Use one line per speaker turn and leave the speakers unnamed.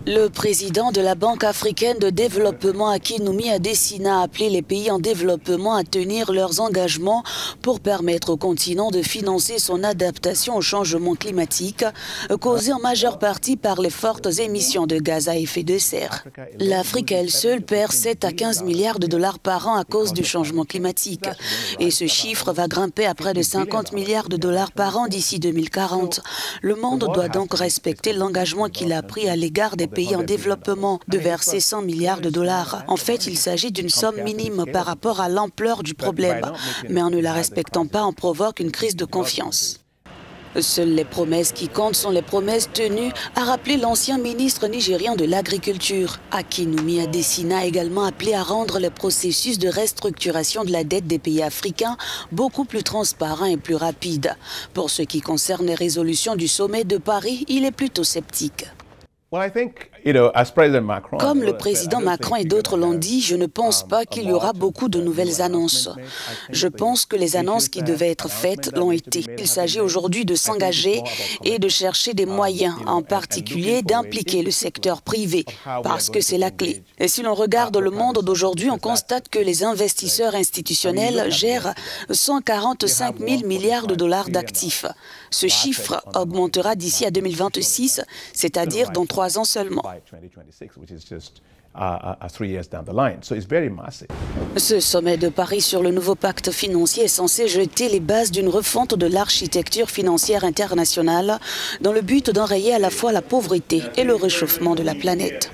Le président de la Banque africaine de développement, Akinwumi Adesina, a appelé les pays en développement à tenir leurs engagements pour permettre au continent de financer son adaptation au changement climatique, causé en majeure partie par les fortes émissions de gaz à effet de serre. L'Afrique, elle seule, perd 7 à 15 milliards de dollars par an à cause du changement climatique. Et ce chiffre va grimper à près de 50 milliards de dollars par an d'ici 2040. Le monde doit donc respecter l'engagement qu'il a pris à l'égard des pays en développement de verser 100 milliards de dollars. En fait, il s'agit d'une somme minime par rapport à l'ampleur du problème. Mais en ne la respectant pas, on provoque une crise de confiance. Seules les promesses qui comptent sont les promesses tenues, a rappelé l'ancien ministre nigérian de l'Agriculture. Akinwumi Adesina a également appelé à rendre le processus de restructuration de la dette des pays africains beaucoup plus transparent et plus rapide. Pour ce qui concerne les résolutions du sommet de Paris, il est plutôt sceptique. Comme le président Macron et d'autres l'ont dit, je ne pense pas qu'il y aura beaucoup de nouvelles annonces. Je pense que les annonces qui devaient être faites l'ont été. Il s'agit aujourd'hui de s'engager et de chercher des moyens, en particulier d'impliquer le secteur privé, parce que c'est la clé. Et si l'on regarde le monde d'aujourd'hui, on constate que les investisseurs institutionnels gèrent 145 000 milliards de dollars d'actifs. Ce chiffre augmentera d'ici à 2026, c'est-à-dire dans 3 ans seulement. Ce sommet de Paris sur le nouveau pacte financier est censé jeter les bases d'une refonte de l'architecture financière internationale dans le but d'enrayer à la fois la pauvreté et le réchauffement de la planète.